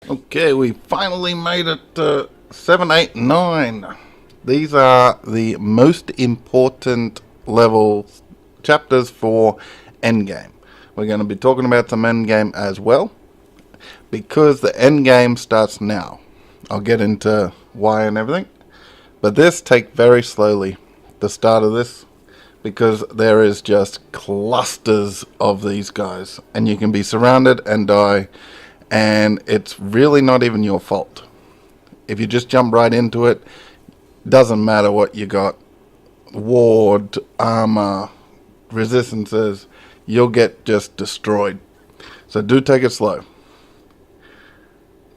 Okay, we finally made it to 7, 8, 9. These are the most important level chapters for Endgame. We're going to be talking about some Endgame as well, because the Endgame starts now. I'll get into why and everything. But this, take very slowly, the start of this, because there is just clusters of these guys, and you can be surrounded and die, and it's really not even your fault. If you just jump right into it, doesn't matter what you got, ward, armor, resistances, you'll get just destroyed. So do take it slow.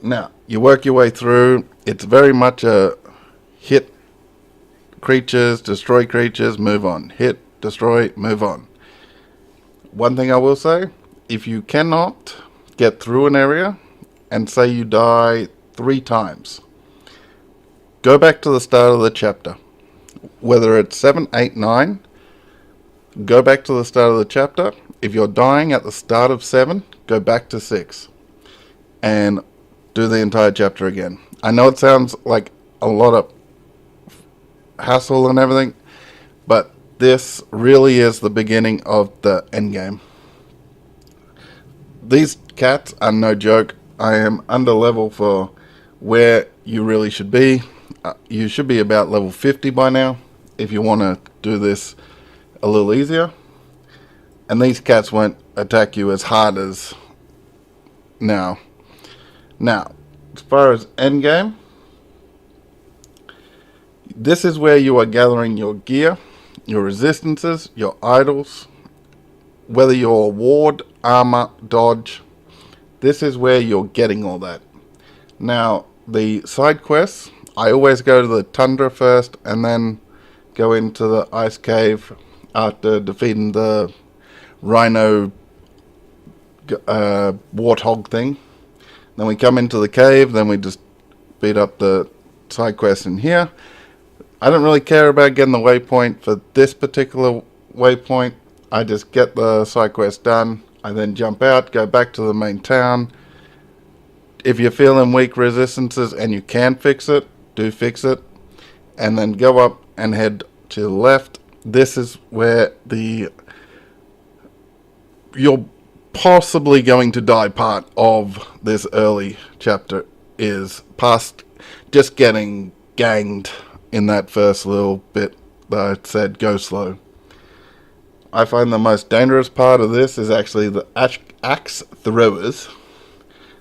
Now, you work your way through. It's very much a hit creatures, destroy creatures, move on. Hit, destroy, move on. One thing I will say, if you cannot get through an area and say you die 3 times, go back to the start of the chapter. Whether it's 7, 8, 9, go back to the start of the chapter. If you're dying at the start of 7, go back to 6 and do the entire chapter again. I know it sounds like a lot of hassle and everything, but this really is the beginning of the end game. These cats are no joke. I am under level for where you really should be. You should be about level 50 by now if you want to do this a little easier. And these cats won't attack you as hard as now. Now, as far as endgame, this is where you are gathering your gear, your resistances, your idols, whether you're ward, armor, dodge. This is where you're getting all that. Now, the side quests, I always go to the tundra first and then go into the ice cave after defeating the rhino warthog thing. Then we come into the cave, then we just beat up the side quest in here. I don't really care about getting the waypoint for this particular waypoint. I just get the side quest done. I then jump out, go back to the main town. If you're feeling weak resistances and you can fix it, do fix it. And then go up and head to the left. This is where you're possibly going to die part of this early chapter is past just getting ganged in that first little bit that I said go slow. I find the most dangerous part of this is actually the axe throwers.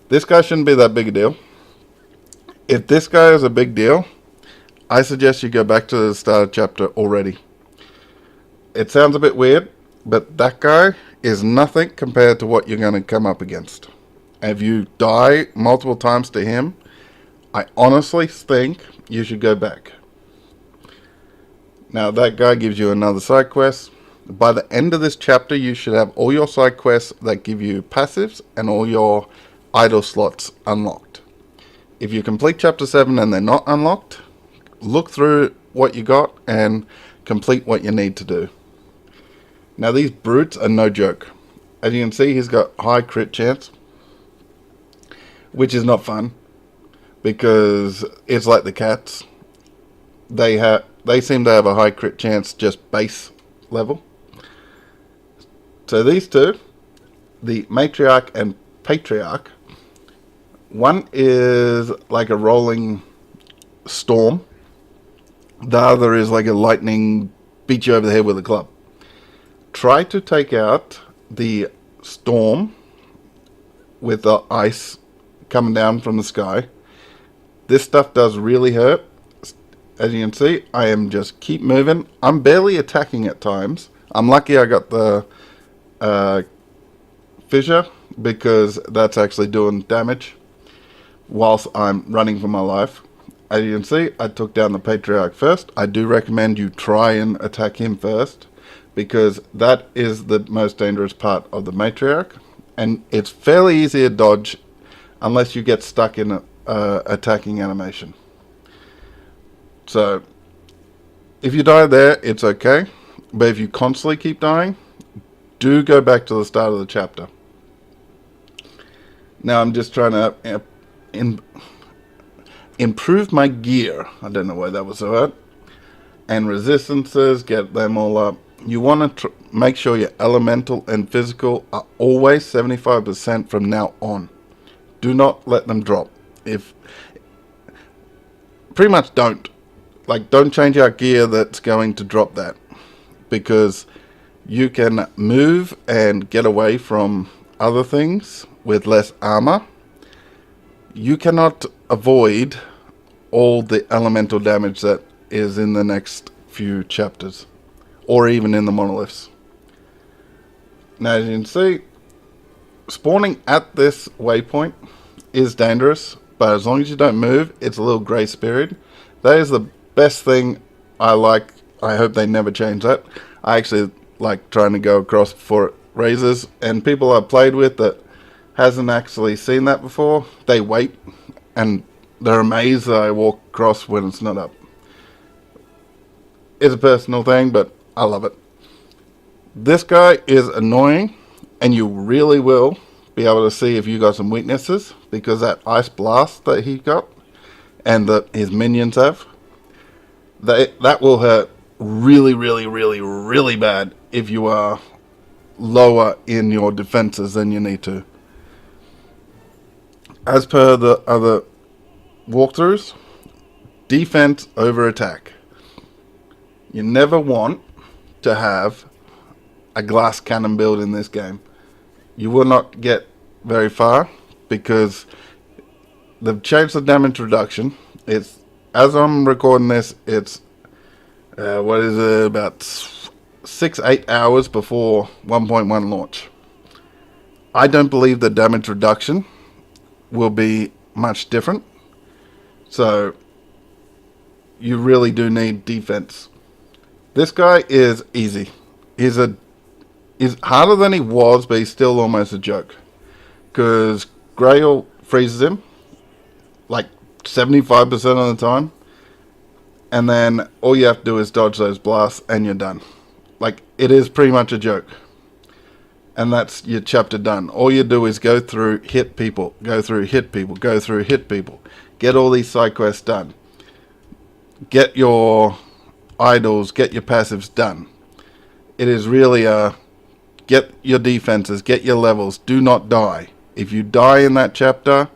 This guy shouldn't be that big a deal. If this guy is a big deal, I suggest you go back to the start of chapter already. It sounds a bit weird, but that guy is nothing compared to what you're going to come up against. If you die multiple times to him, I honestly think you should go back. Now that guy gives you another side quest. By the end of this chapter, you should have all your side quests that give you passives and all your idle slots unlocked. If you complete chapter 7 and they're not unlocked, look through what you got and complete what you need to do. Now these brutes are no joke. As you can see, he's got high crit chance, which is not fun because it's like the cats. They seem to have a high crit chance just base level. So these two, the matriarch and patriarch, one is like a rolling storm. The other is like a lightning beat you over the head with a club. Try to take out the storm with the ice coming down from the sky. This stuff does really hurt. As you can see, I am just keep moving. I'm barely attacking at times. I'm lucky I got the fissure because that's actually doing damage whilst I'm running for my life. As you can see, I took down the patriarch first. I do recommend you try and attack him first, because that is the most dangerous part of the matriarch, and it's fairly easy to dodge unless you get stuck in a attacking animation. So if you die there, it's okay, but if you constantly keep dying, do go back to the start of the chapter. Now I'm just trying to improve my gear. I don't know why that was so hard. And resistances, get them all up. You want to make sure your elemental and physical are always 75% from now on. Do not let them drop. If pretty much don't. Like, don't change out gear that's going to drop that. Because you can move and get away from other things with less armor. You cannot avoid all the elemental damage that is in the next few chapters, or even in the monoliths. Now, as you can see, spawning at this waypoint is dangerous, but as long as you don't move, it's a little grace period. That is the best thing I like. I hope they never change that. I actually like trying to go across before it raises, and people I've played with that hasn't actually seen that before, they wait and they're amazed that I walk across when it's not up. It's a personal thing, but I love it. This guy is annoying, and you really will be able to see if you got some weaknesses, because that ice blast that he got and that his minions have, that will hurt really, really, really, really bad if you are lower in your defenses than you need to. As per the other walkthroughs, defense over attack. You never want to have a glass cannon build in this game. You will not get very far because they've changed the damage reduction. It's, as I'm recording this, it's about 6-8 hours before 1.1 launch. I don't believe the damage reduction will be much different. So you really do need defense. This guy is easy. He's harder than he was, but he's still almost a joke. Because Grail freezes him like 75% of the time. And then all you have to do is dodge those blasts and you're done. Like, it is pretty much a joke. And that's your chapter done. All you do is go through, hit people, go through, hit people, go through, hit people. Get all these side quests done. Get your idols, get your passives done. It is really get your defenses, get your levels, do not die. If you die in that chapter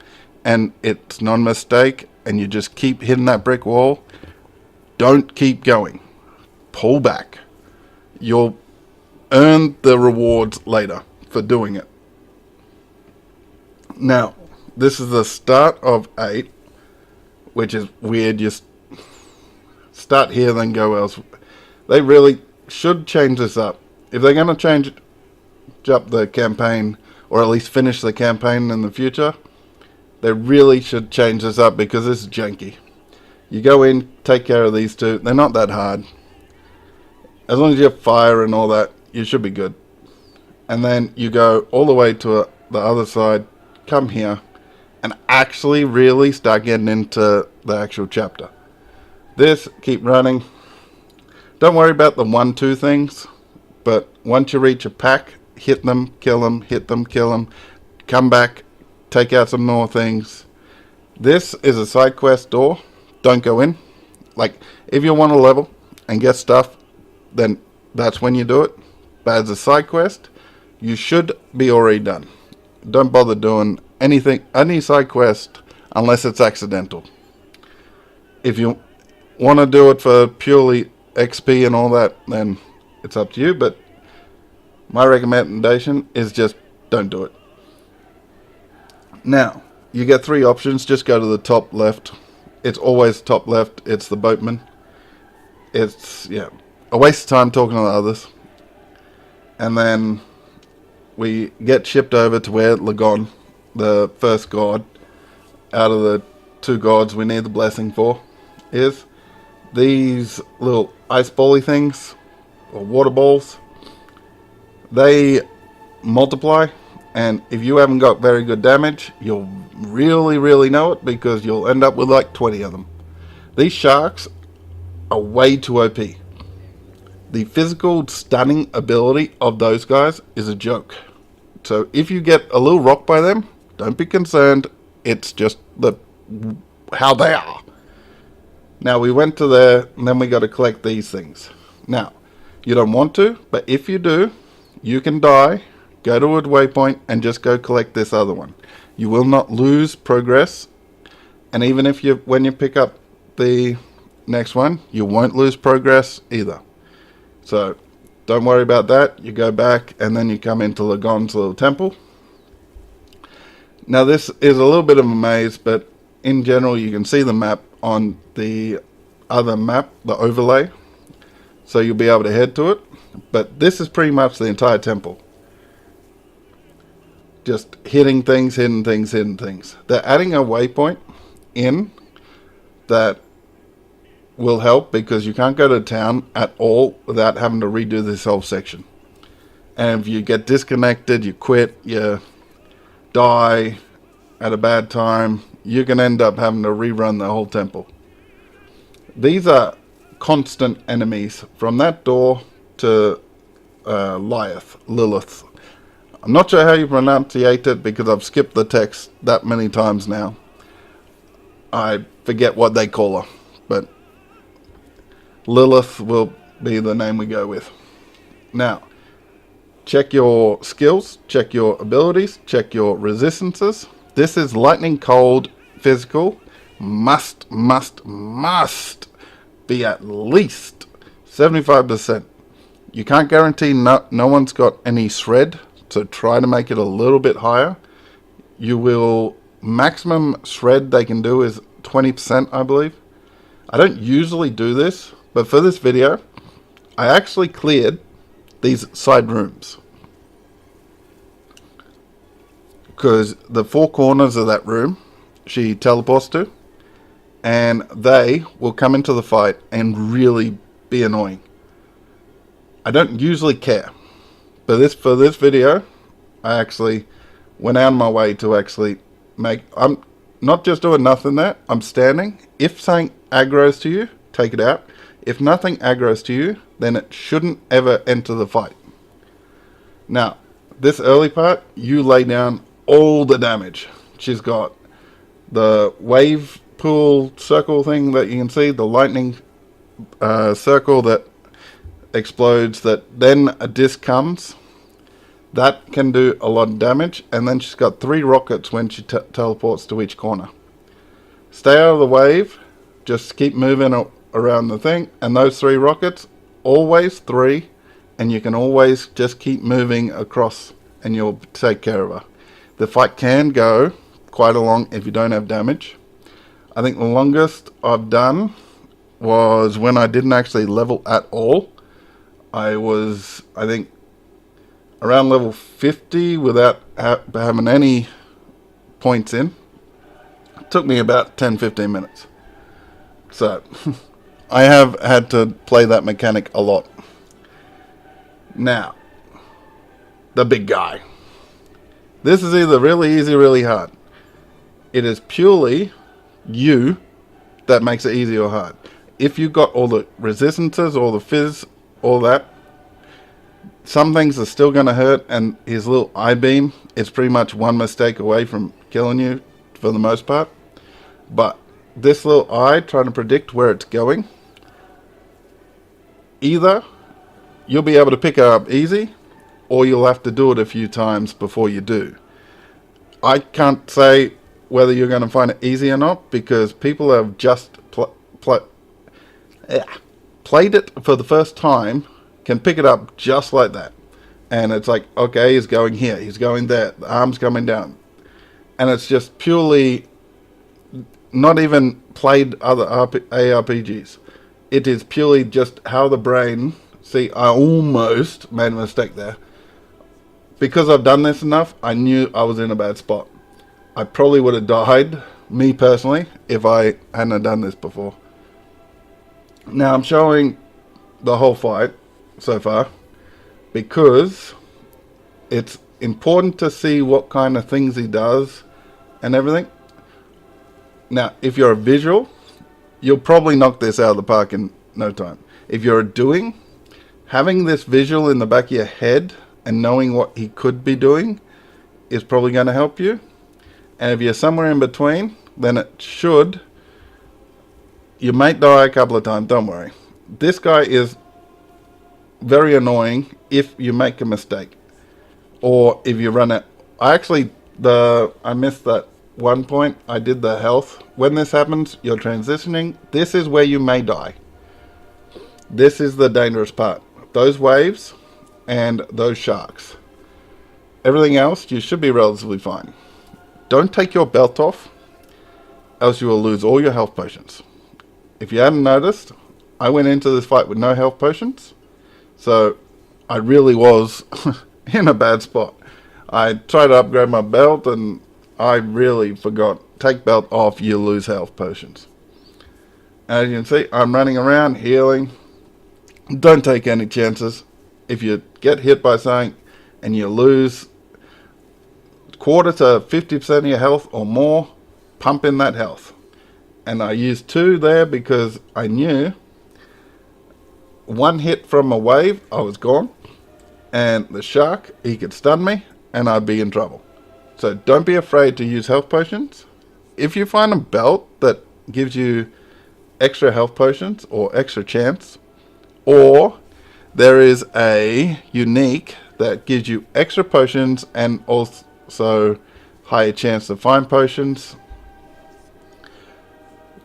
and it's not a mistake and you just keep hitting that brick wall, don't keep going. Pull back. You'll earn the rewards later for doing it. Now, this is the start of 8, which is weird. You start here, then go elsewhere. They really should change this up. If they're going to change up the campaign, or at least finish the campaign in the future, they really should change this up because this is janky. You go in, take care of these two. They're not that hard. As long as you have fire and all that, you should be good. And then you go all the way to the other side, come here, and actually really start getting into the actual chapter. This, keep running. Don't worry about the 1-2 things, but once you reach a pack, hit them, kill them, hit them, kill them, come back, take out some more things. This is a side quest door. Don't go in. Like, if you want to level and get stuff, then that's when you do it. But as a side quest, you should be already done. Don't bother doing anything, any side quest, unless it's accidental. If you want to do it for purely XP and all that, then it's up to you. But my recommendation is just don't do it. Now, you get 3 options. Just go to the top left. It's always top left. It's the boatman. It's, a waste of time talking to the others. And then we get shipped over to where Lagon, the first god, out of the 2 gods we need the blessing for, is. These little ice bally things, or water balls, they multiply. And if you haven't got very good damage, you'll really, really know it, because you'll end up with like 20 of them. These sharks are way too OP. The physical stunning ability of those guys is a joke. So if you get a little rocked by them, don't be concerned. It's just how they are. Now we went to there, and then we got to collect these things. Now, you don't want to, but if you do, you can die, go to a waypoint, and just go collect this other one. You will not lose progress, and even if when you pick up the next one, you won't lose progress either. So don't worry about that. You go back, and then you come into Lagon's little temple. Now this is a little bit of a maze, but in general you can see the map on the other map, the overlay, so you'll be able to head to it. But this is pretty much the entire temple. Just hitting things, hitting things, hitting things. They're adding a waypoint in that will help, because you can't go to town at all without having to redo this whole section. And if you get disconnected, you quit, you die at a bad time, you can end up having to rerun the whole temple. These are constant enemies from that door to Lilith. I'm not sure how you pronunciate it, because I've skipped the text that many times now. I forget what they call her, but Lilith will be the name we go with. Now, check your skills, check your abilities, check your resistances. This is lightning, cold, physical. Must be at least 75%. You can't guarantee no one's got any shred, so try to make it a little bit higher. You will, maximum shred they can do is 20%, I believe. I don't usually do this, but for this video, I actually cleared these side rooms, because the four corners of that room she teleports to, and they will come into the fight and really be annoying. I don't usually care, but for this video, I actually went out of my way to actually I'm not just doing nothing there, I'm standing. If something aggroes to you, take it out. If nothing aggroes to you, then it shouldn't ever enter the fight. Now, this early part, you lay down all the damage. She's got the wave pool circle thing that you can see, the lightning circle that explodes, that then a disc comes. That can do a lot of damage, and then she's got 3 rockets when she teleports to each corner. Stay out of the wave, just keep moving around the thing, and those 3 rockets, always 3, and you can always just keep moving across and you'll take care of her. The fight can go quite long if you don't have damage. I think the longest I've done was when I didn't actually level at all. I was, I think, around level 50 without having any points in. It took me about 10-15 minutes. So, I have had to play that mechanic a lot. Now, the big guy. This is either really easy or really hard. It is purely you that makes it easy or hard. If you got all the resistances, all the fizz, all that, some things are still going to hurt, and his little eye beam is pretty much one mistake away from killing you for the most part. But this little eye, trying to predict where it's going, either you'll be able to pick it up easy, or you'll have to do it a few times before you do. I can't say whether you're going to find it easy or not, because people have just played it for the first time, can pick it up just like that. And it's like, okay, he's going here, he's going there, the arm's coming down. And it's just purely not even played other ARPGs. It is purely just how the brain... See, I almost made a mistake there. Because I've done this enough, I knew I was in a bad spot. I probably would have died, me personally, if I hadn't done this before. Now, I'm showing the whole fight so far because it's important to see what kind of things he does and everything. Now, if you're a visual, you'll probably knock this out of the park in no time. If you're a doing, having this visual in the back of your head and knowing what he could be doing is probably going to help you. And if you're somewhere in between, then you might die a couple of times, don't worry. This guy is very annoying if you make a mistake. Or if you run it. I missed that one point. I did the health. When this happens, you're transitioning. This is where you may die. This is the dangerous part. Those waves and those sharks. Everything else, you should be relatively fine. Don't take your belt off, else you will lose all your health potions. If you hadn't noticed, I went into this fight with no health potions. So, I really was in a bad spot. I tried to upgrade my belt and I really forgot. Take belt off, you lose health potions. As you can see, I'm running around healing. Don't take any chances. If you get hit by something and you lose quarter to 50% of your health or more, pump in that health. And I used 2 there because I knew one hit from a wave, I was gone. And the shark, he could stun me and I'd be in trouble. So don't be afraid to use health potions. If you find a belt that gives you extra health potions or extra chance, or there is a unique that gives you extra potions and also higher chance to find potions,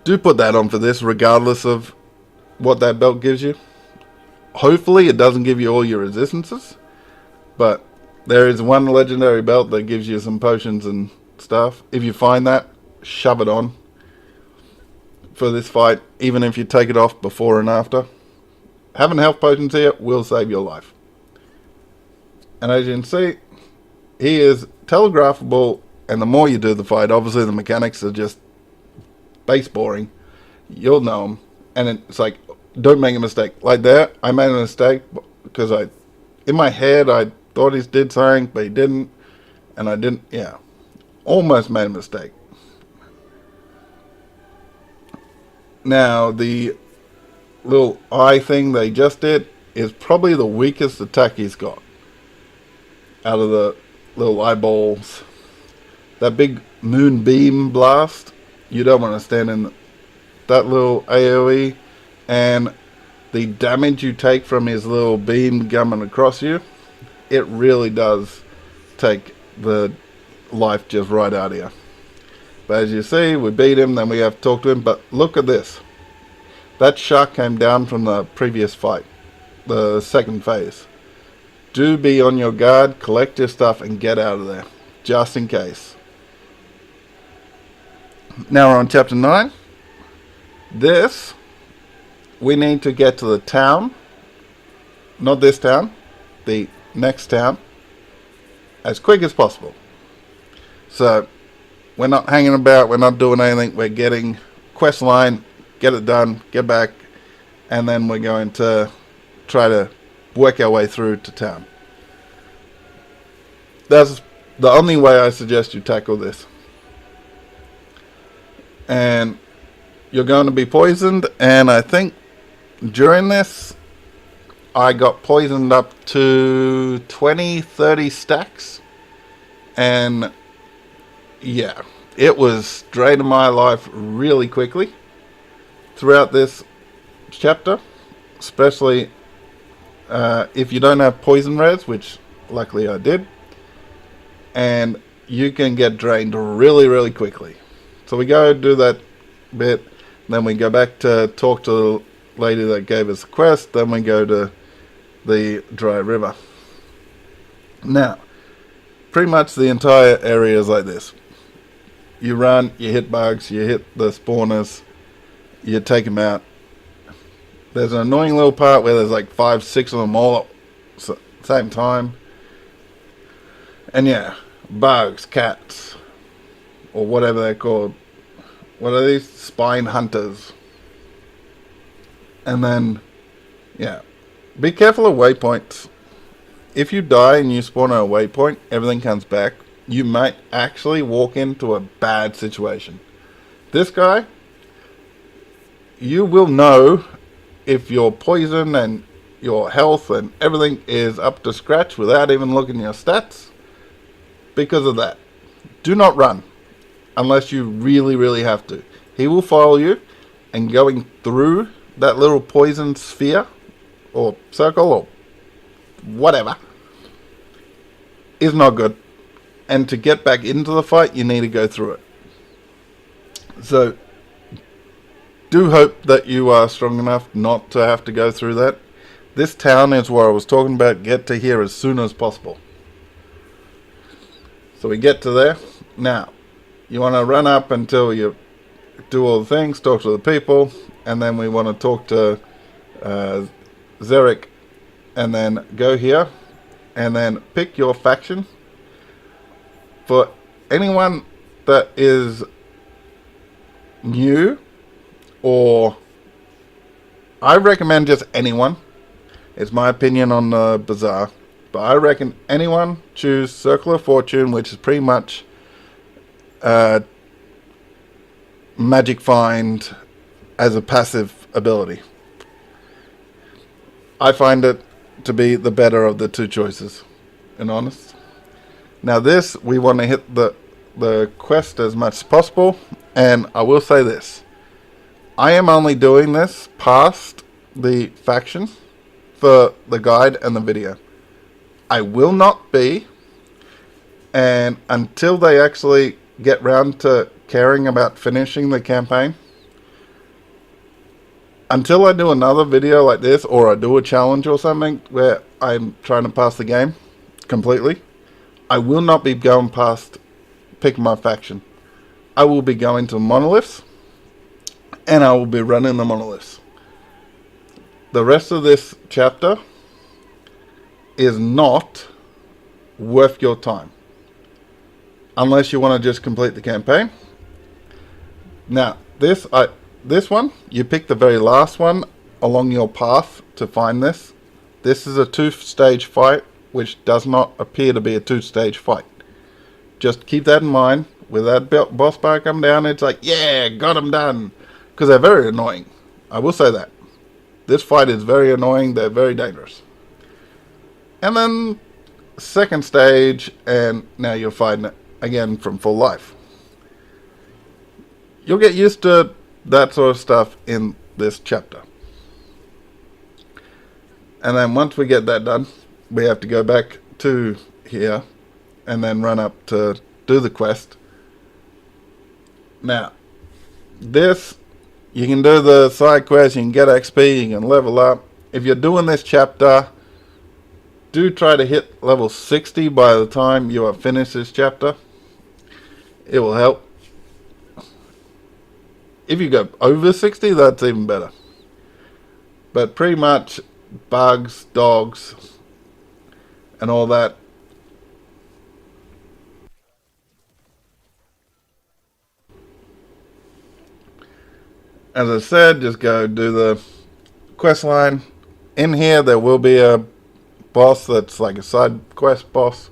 do put that on for this regardless of what that belt gives you. Hopefully it doesn't give you all your resistances, but there is one legendary belt that gives you some potions and stuff. If you find that, shove it on for this fight, even if you take it off before and after. Having health potions here will save your life. And as you can see, he is telegraphable, and the more you do the fight, obviously the mechanics are just base boring. You'll know them, and it's like, don't make a mistake. Like there, I made a mistake because in my head, I thought he did something, but he didn't, and I didn't, almost made a mistake. Now, the little eye thing they just did is probably the weakest attack he's got out of the little eyeballs. That big moonbeam blast, you don't want to stand in that little AoE, and the damage you take from his little beam coming across you, it really does take the life just right out of you. But as you see, we beat him, then we have to talk to him. But look at this. That shark came down from the previous fight, the second phase. Do be on your guard, collect your stuff, and get out of there, just in case. Now we're on chapter 9. This, we need to get to the town. Not this town, the next town, as quick as possible. So, we're not hanging about, we're not doing anything, we're getting quest line, get it done, get back, and then we're going to try to work our way through to town. That's the only way I suggest you tackle this. And you're going to be poisoned, and I think during this I got poisoned up to 20-30 stacks, and yeah, it was draining my life really quickly throughout this chapter, especially if you don't have poison res, which luckily I did, and you can get drained really, really quickly. So we go do that bit, then we go back to talk to the lady that gave us the quest, then we go to the dry river. Now, pretty much the entire area is like this. You run, you hit bugs, you hit the spawners, you take them out. There's an annoying little part where there's like 5-6 of them all at the same time. And yeah, bugs, cats, or whatever they're called. What are these? Spine hunters. And then, yeah, be careful of waypoints. If you die and you spawn at a waypoint, everything comes back. You might actually walk into a bad situation. This guy, you will know if your poison and your health and everything is up to scratch without even looking at your stats because of that. Do not run. unless you really, really have to. He will follow you, and going through that little poison sphere or circle or whatever is not good. And to get back into the fight, you need to go through it. So, do hope that you are strong enough not to have to go through that. This town is where I was talking about. Get to here as soon as possible. So we get to there. Now, you want to run up until you do all the things, talk to the people, and then we want to talk to Zarek, and then go here, and then pick your faction. For anyone that is new, or I recommend just anyone. It's my opinion on the Bazaar. But I reckon anyone choose Circle of Fortune, which is pretty much Magic Find as a passive ability. I find it to be the better of the two choices, in honest. Now this, we want to hit the quest as much as possible, and I will say this. I am only doing this past the faction for the guide and the video. I will not be, and until they actually get round to caring about finishing the campaign, until I do another video like this, or I do a challenge or something where I'm trying to pass the game completely, I will not be going past pick my faction. I will be going to monoliths, and I will be running the monoliths. The rest of this chapter is not worth your time unless you want to just complete the campaign. Now this one, you pick the very last one along your path to find this. This is a 2-stage fight, which does not appear to be a 2-stage fight. Just keep that in mind. With that boss bar come down, it's like, yeah, got him done, because they're very annoying. I will say that this fight is very annoying. They're very dangerous. And then second stage, and now you're fighting it again from full life. You'll get used to that sort of stuff in this chapter. And then once we get that done, we have to go back to here and then run up to do the quest. Now, this, you can do the side quest, you can get XP, you can level up. If you're doing this chapter, do try to hit level 60 by the time you have finished this chapter. It will help. If you go over 60, that's even better. But pretty much bugs, dogs, and all that. As I said, just go do the quest line. In here, there will be a boss that's like a side quest boss.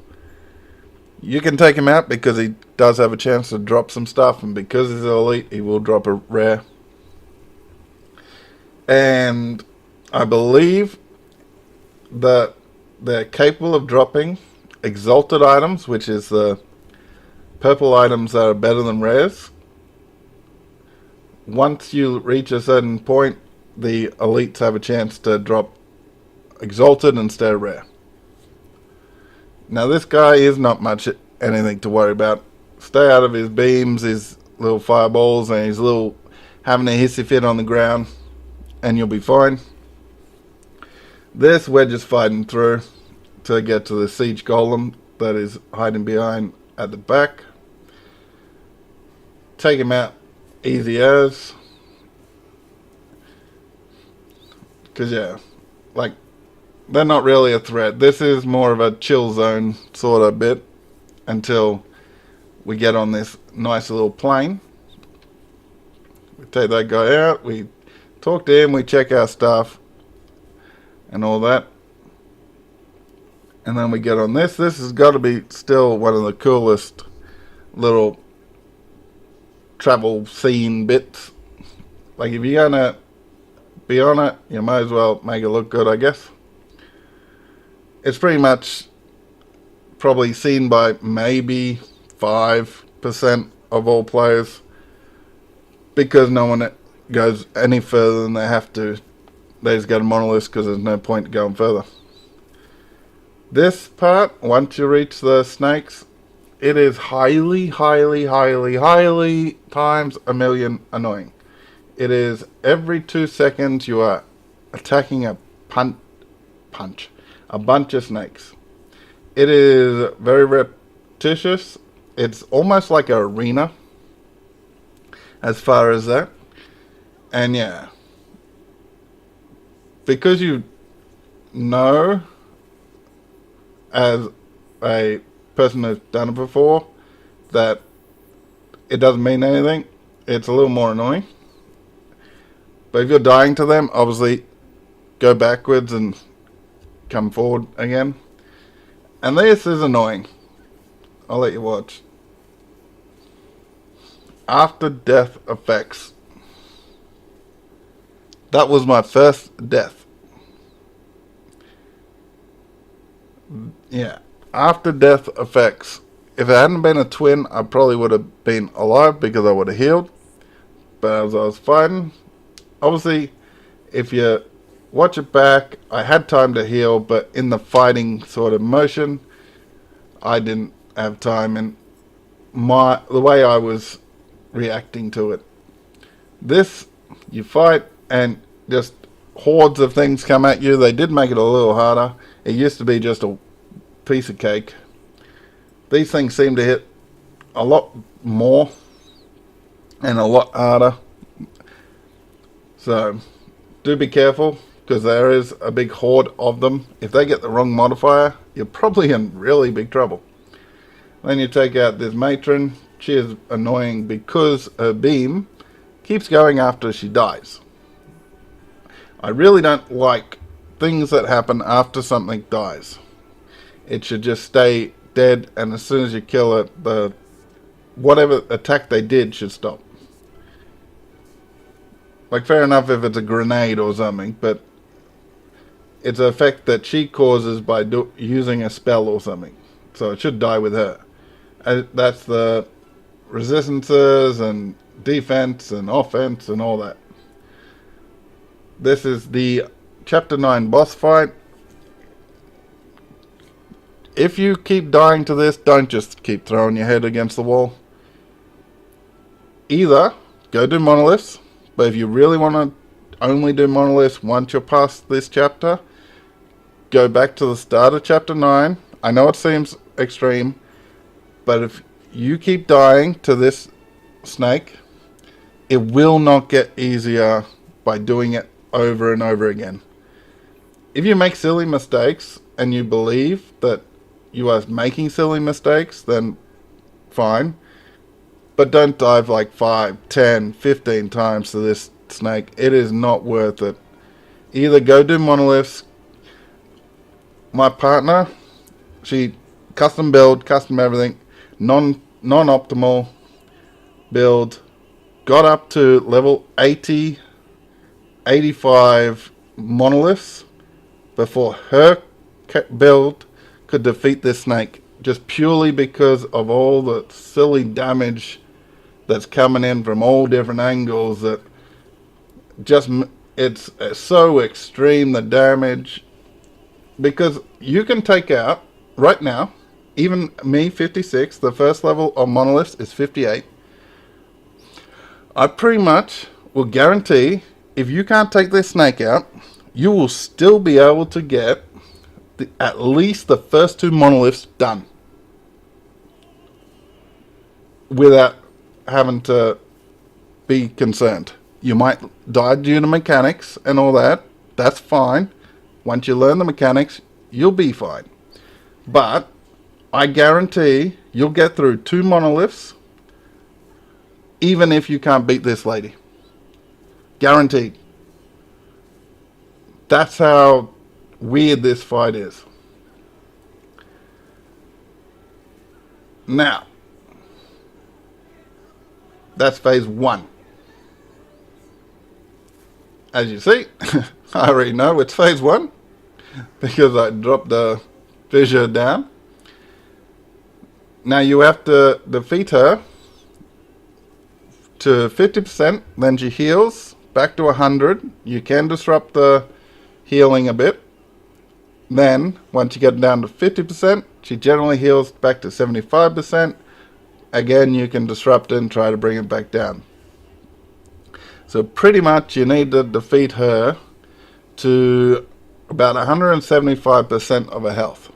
You can take him out because he does have a chance to drop some stuff, and because he's elite, he will drop a rare. And I believe that they're capable of dropping exalted items, which is the purple items that are better than rares. Once you reach a certain point, the elites have a chance to drop exalted instead of rare. Now this guy is not much anything to worry about. Stay out of his beams, his little fireballs, and his little having a hissy fit on the ground, and you'll be fine. This, we're just fighting through to get to the siege golem that is hiding behind at the back. Take him out easy as. Because yeah, like, they're not really a threat. This is more of a chill zone sort of bit until we get on this nice little plane. We take that guy out, we talk to him, we check our stuff and all that. And then we get on this. This has got to be still one of the coolest little travel scene bits. Like, if you're gonna be on it, you might as well make it look good, I guess. It's pretty much probably seen by maybe 5% of all players, because no one goes any further than they have to. They just go to monoliths because there's no point going further. This part, once you reach the snakes, it is highly, highly, highly, highly times a million annoying. It is every 2 seconds you are attacking a bunch of snakes. It is very repetitious. It's almost like an arena as far as that. And yeah, because you know, as a person who's done it before, that it doesn't mean anything, it's a little more annoying. But if you're dying to them, obviously go backwards and come forward again. And this is annoying. I'll let you watch. After death effects. That was my first death. Yeah. After death effects. If it hadn't been a twin, I probably would have been alive because I would have healed. But as I was fighting, obviously, if you watch it back, I had time to heal, but in the fighting sort of motion, I didn't have time, and the way I was reacting to it. This, you fight, and just hordes of things come at you. They did make it a little harder. It used to be just a piece of cake. These things seem to hit a lot more and a lot harder. So, do be careful, because there is a big horde of them. If they get the wrong modifier, you're probably in really big trouble. Then you take out this matron. She is annoying because her beam keeps going after she dies. I really don't like things that happen after something dies. It should just stay dead, and as soon as you kill it, the whatever attack they did should stop. Like, fair enough if it's a grenade or something, but it's an effect that she causes by using a spell or something. So it should die with her. That's the resistances and defense and offense and all that. This is the Chapter 9 boss fight. If you keep dying to this, don't just keep throwing your head against the wall. Either go do monoliths, but if you really want to only do monoliths once you're past this chapter, go back to the start of Chapter 9. I know it seems extreme, but if you keep dying to this snake, it will not get easier by doing it over and over again. If you make silly mistakes and you believe that you are making silly mistakes, then fine. But don't dive like 5, 10, 15 times to this snake. It is not worth it. Either go do monoliths. My partner, she custom build, custom everything, non-optimal build, got up to level 80, 85 monoliths before her build could defeat this snake, just purely because of all the silly damage that's coming in from all different angles. That just, it's so extreme, the damage, because you can take out right now, even me 56, the first level of monoliths is 58. I pretty much will guarantee if you can't take this snake out, you will still be able to get at least the first 2 monoliths done without having to be concerned. You might die due to mechanics and all that. That's fine. Once you learn the mechanics, you'll be fine. But I guarantee you'll get through 2 monoliths even if you can't beat this lady. Guaranteed. That's how weird this fight is. Now, that's phase 1. As you see, I already know it's phase 1 because I dropped the fissure down. Now you have to defeat her to 50%, then she heals back to 100. You can disrupt the healing a bit. Then, once you get down to 50%, she generally heals back to 75%. Again, you can disrupt it and try to bring it back down. So pretty much you need to defeat her to about 175% of her health.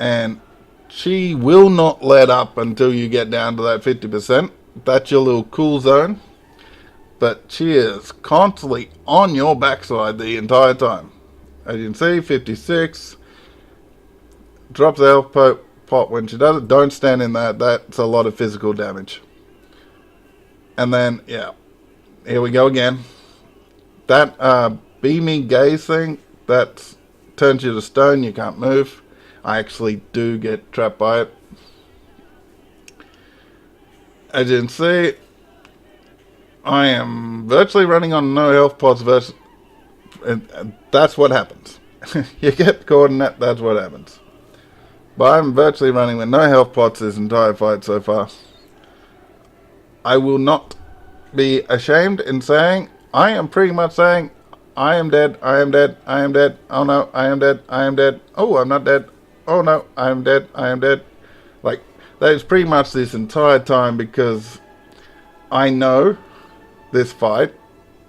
And she will not let up until you get down to that 50%. That's your little cool zone. But she is constantly on your backside the entire time. As you can see, 56. Drops the health pot when she does it. Don't stand in that. That's a lot of physical damage. And then, yeah. Here we go again. That beamy gaze thing, that turns you to stone. You can't move. I actually do get trapped by it. As you can see, I am virtually running on no health pots. And that's what happens. You get caught in that, that's what happens. But I'm virtually running with no health pots this entire fight so far. I will not be ashamed in saying, I am pretty much saying, I am dead, I am dead, I am dead, oh no, I am dead, I am dead, oh I'm not dead, oh no, I am dead, I am dead. Like, that is pretty much this entire time because I know this fight,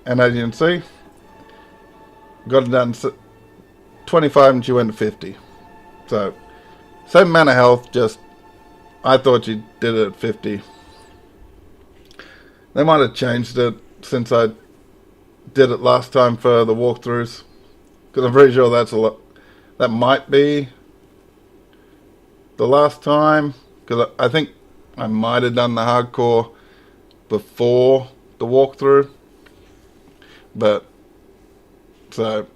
and as you can see, got it done 25 and she went to 50. So, same amount of health, just, I thought she did it at 50. They might have changed it since I did it last time for the walkthroughs. Because I'm pretty sure that's a lot. That might be the last time. Because I think I might have done the hardcore before the walkthrough. But, so,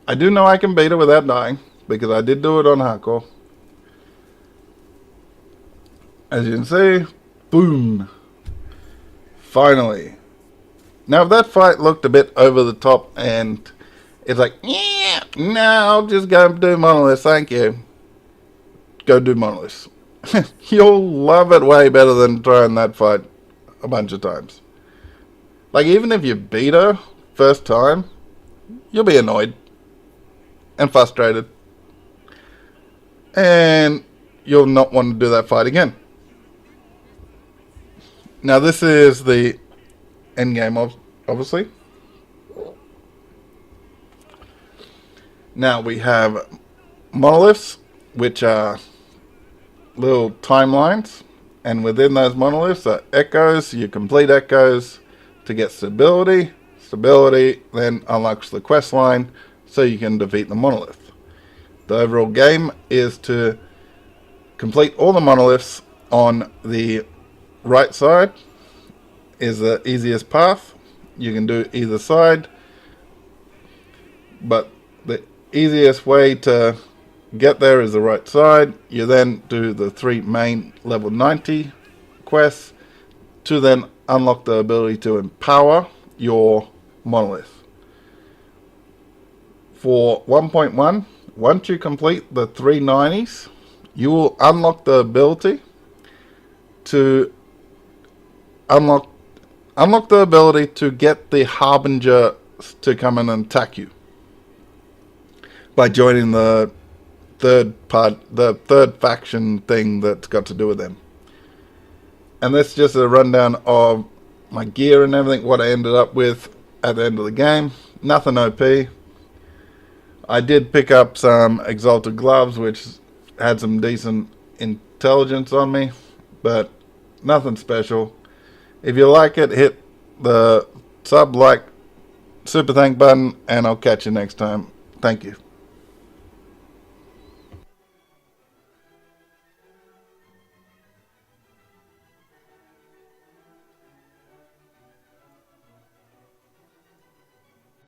I do know I can beat it without dying. Because I did do it on hardcore. As you can see, boom. Finally. Now, if that fight looked a bit over the top and it's like, yeah, no, I'll just go do monoliths, thank you. Go do monoliths. You'll love it way better than trying that fight a bunch of times. Like, even if you beat her first time, you'll be annoyed and frustrated. And you'll not want to do that fight again. Now, this is the end game, obviously. Now, we have monoliths, which are little timelines. And within those monoliths are echoes. You complete echoes to get stability. Stability then unlocks the quest line so you can defeat the monolith. The overall game is to complete all the monoliths on the right side is the easiest path. You can do either side, but the easiest way to get there is the right side. You then do the 3 main level 90 quests to then unlock the ability to empower your monolith. For 1.1, once you complete the 390s, you will unlock the ability to unlock the ability to get the Harbinger to come in and attack you by joining the third faction thing that's got to do with them. And that's just a rundown of my gear and everything, what I ended up with at the end of the game. Nothing OP. I did pick up some Exalted Gloves, which had some decent intelligence on me, but nothing special. If you like it, hit the sub, like, super thank button, and I'll catch you next time. Thank you.